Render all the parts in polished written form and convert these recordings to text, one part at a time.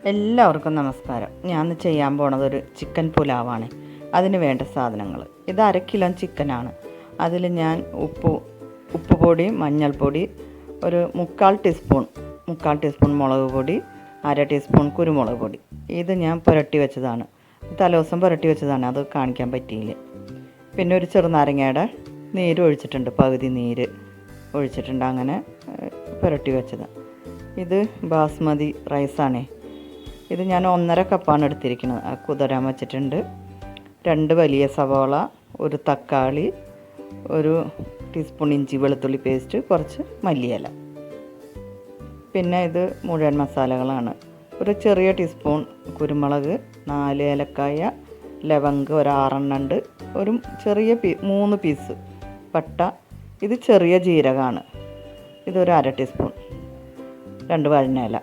എല്ലാവർക്കും നമസ്കാരം. ഞാൻ ഇന്ന് ചെയ്യാൻ പോണത് ഒരു ചിക്കൻ പുലാവാണ്. അതിന് വേണ്ട സാധനങ്ങൾ ഇത് 1/2 കിലോ ചിക്കനാണ്. അതിൽ ഞാൻ ഉപ്പ് പൊടി, മഞ്ഞൾപ്പൊടി, ഒരു 3/4 ടീസ്പൂൺ മുളക് പൊടി, 1/2 ടീസ്പൂൺ കുരുമുളക് പൊടി. ഇത് ഞാൻ പുരട്ടി വെച്ചതാണ്. തലേദിവസം പുരട്ടി വെച്ചതാണ്, അത് കാണിക്കാൻ പറ്റിയില്ല. പിന്നെ ഒരു ചെറുനാരങ്ങയുടെ നീര് ഒഴിച്ചിട്ടുണ്ട്, പകുതി നീര് ഒഴിച്ചിട്ടുണ്ട്. അങ്ങനെ പുരട്ടി വെച്ചത്. ഇത് ബാസ്മതി റൈസാണേ. ഇത് ഞാൻ 1.5 കപ്പാണ് എടുത്തിരിക്കുന്നത്. കുതിരാൻ വെച്ചിട്ടുണ്ട്. 2 വലിയ സവാള, ഒരു തക്കാളി, ഒരു ടീസ്പൂൺ ഇഞ്ചി വെളുത്തുള്ളി പേസ്റ്റ്, കുറച്ച് മല്ലിയില. പിന്നെ ഇത് മുഴുവൻ മസാലകളാണ്. ഒരു ചെറിയ ടീസ്പൂൺ കുരുമുളക്, 4 ഏലക്കായ, ലവംഗ് ഒരു 6 എണ്ണം ഉണ്ട്, ഒരു ചെറിയ 3 പീസ് പട്ട. ഇത് ചെറിയ ജീരകമാണ്. ഇതൊരു 1/2 ടീസ്പൂൺ, 2 വഴനയില.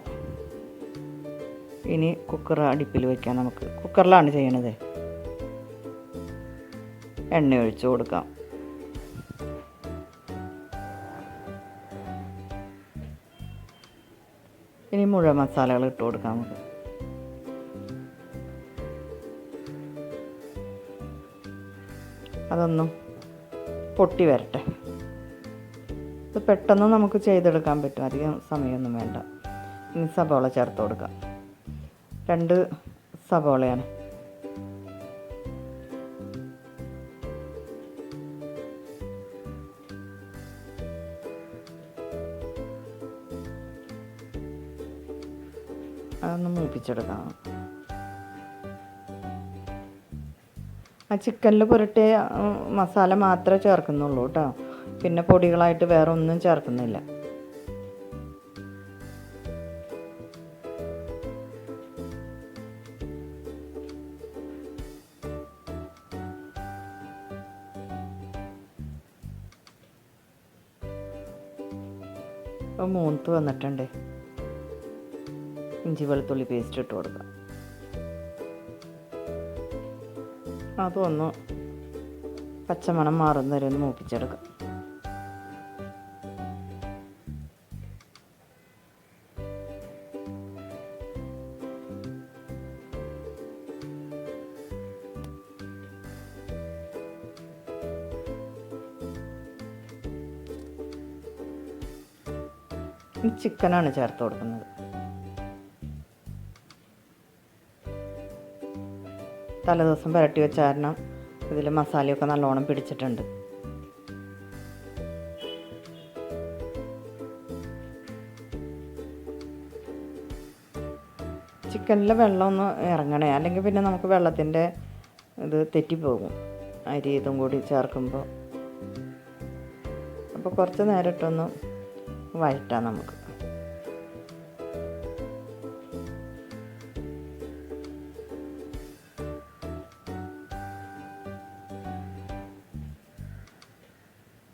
ഇനി കുക്കർ അടുപ്പിൽ വയ്ക്കാം. നമുക്ക് കുക്കറിലാണ് ചെയ്യണത്. എണ്ണ ഒഴിച്ച് കൊടുക്കാം. ഇനി മുഴുവൻ മസാലകൾ ഇട്ട് കൊടുക്കാം. നമുക്ക് അതൊന്നും പൊട്ടി വരട്ടെ. ഇത് പെട്ടെന്ന് നമുക്ക് ചെയ്തെടുക്കാൻ പറ്റും, അധികം സമയമൊന്നും വേണ്ട. ഇനി സവാള ചേർത്ത് കൊടുക്കാം. 2 സവാളയാണ്. അതൊന്ന് മൂപ്പിച്ചെടുക്കാം. ആ ചിക്കനിൽ പുരട്ടിയ മസാല മാത്രമേ ചേർക്കുന്നുള്ളൂ കേട്ടോ. പിന്നെ പൊടികളായിട്ട് വേറെ ഒന്നും ചേർക്കുന്നില്ല. മൂത്ത് വന്നിട്ടുണ്ട്. ഇഞ്ചി വെളുത്തുള്ളി പേസ്റ്റ് ഇട്ട് കൊടുക്കാം. അതൊന്ന് പച്ചമണം മാറുന്നവരെ ഒന്ന് മൂപ്പിച്ചെടുക്കാം. ചിക്കനാണ് ചേർത്ത് കൊടുക്കുന്നത്. തലേദിവസം പുരട്ടി വെച്ച കാരണം ഇതിൽ മസാലയൊക്കെ നല്ലോണം പിടിച്ചിട്ടുണ്ട്. ചിക്കനിലെ വെള്ളം ഒന്ന് ഇറങ്ങണേ, അല്ലെങ്കിൽ പിന്നെ നമുക്ക് വെള്ളത്തിൻ്റെ ഇത് തെറ്റിപ്പോകും അരി ഇതും കൂടി ചേർക്കുമ്പോൾ. അപ്പോൾ കുറച്ച് നേരം ഇട്ടൊന്ന് വഴറ്റാം നമുക്ക്.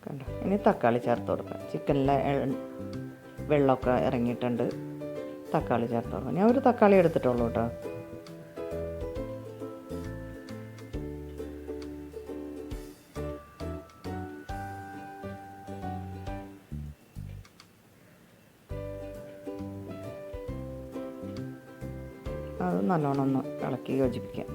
കണ്ടോ, ഇനി തക്കാളി ചേർത്ത് കൊടുക്കാം. ചിക്കനിലെ വെള്ളമൊക്കെ ഇറങ്ങിയിട്ടുണ്ട്. തക്കാളി ചേർത്ത് കൊടുക്കാം. ഞാൻ ഒരു തക്കാളി എടുത്തിട്ടുള്ളൂ കേട്ടോ. അത് നല്ലോണം ഒന്ന് ഇളക്കി യോജിപ്പിക്കാം.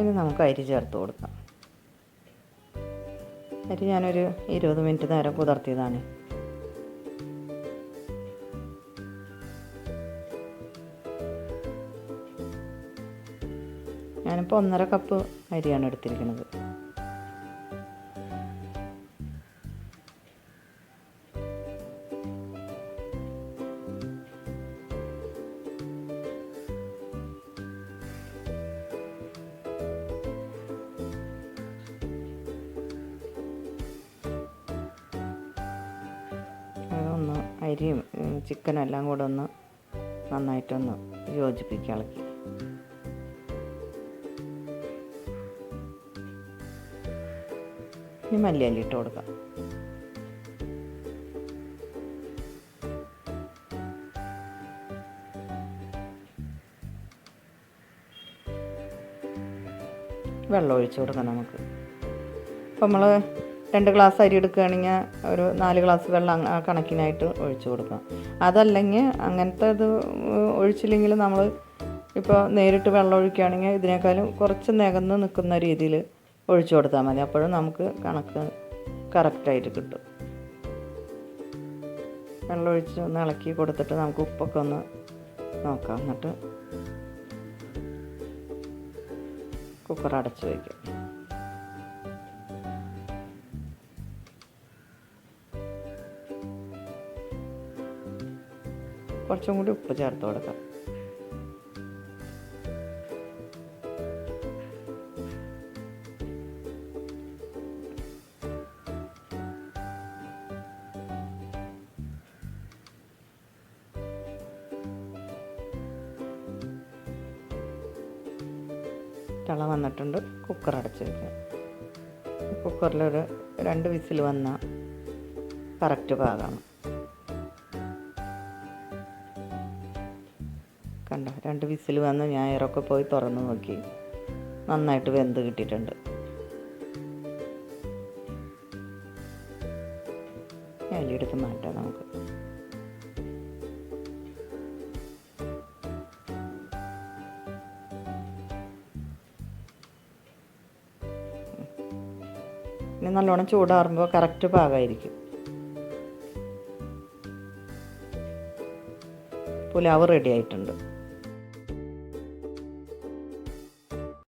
ഇനി നമുക്ക് അരി ചേർത്ത് കൊടുക്കാം. അരി ഞാനൊരു 20 മിനിറ്റ് നേരം കുതിർത്തിയതാണ്. ഞാനിപ്പോൾ 1.5 കപ്പ് അരിയാണ് എടുത്തിരിക്കുന്നത്. അരിയും ചിക്കനും എല്ലാം കൂടെ ഒന്ന് നന്നായിട്ടൊന്ന് യോജിപ്പിക്കുക, ഇളക്കി. ഇനി മല്ലിയില ഇട്ട് കൊടുക്കാം. വെള്ളം ഒഴിച്ച് കൊടുക്കാം നമുക്ക്. അപ്പോൾ നമ്മൾ 2 ഗ്ലാസ് അരി എടുക്കുകയാണെങ്കിൽ ഒരു 4 ഗ്ലാസ് വെള്ളം ആ കണക്കിനായിട്ട് ഒഴിച്ച് കൊടുക്കാം. അതല്ലെങ്കിൽ അങ്ങനത്തെ ഇത് ഒഴിച്ചില്ലെങ്കിൽ നമ്മൾ ഇപ്പോൾ നേരിട്ട് വെള്ളം ഒഴിക്കുകയാണെങ്കിൽ ഇതിനേക്കാളും കുറച്ച് നികന്ന് നിൽക്കുന്ന രീതിയിൽ ഒഴിച്ചു കൊടുത്താൽ മതി. അപ്പോഴും നമുക്ക് കണക്ക് കറക്റ്റായിട്ട് കിട്ടും. വെള്ളം ഒഴിച്ച് ഒന്ന് ഇളക്കി കൊടുത്തിട്ട് നമുക്ക് ഉപ്പൊക്കെ ഒന്ന് നോക്കാം. എന്നിട്ട് കുക്കർ അടച്ച് വയ്ക്കാം. കുറച്ചും കൂടി ഉപ്പ് ചേർത്ത് കൊടുക്കാം. തിള വന്നിട്ടുണ്ട്. കുക്കർ അടച്ച് വയ്ക്കാം. കുക്കറിലൊരു 2 വിസിൽ വന്നാൽ കറക്റ്റ് പാകമാണ്. കണ്ടോ, 2 വിസിൽ വന്ന് ഞാൻ ഇറക്കെ പോയി തുറന്ന് നോക്കി. നന്നായിട്ട് വെന്ത് കിട്ടിയിട്ടുണ്ട്. ഇലയെടുത്ത് മാറ്റാം നമുക്ക്. ഇനി നല്ലോണം ചൂടാറുമ്പോൾ കറക്റ്റ് പാകമായിരിക്കും. പുലാവ് റെഡി ആയിട്ടുണ്ട്.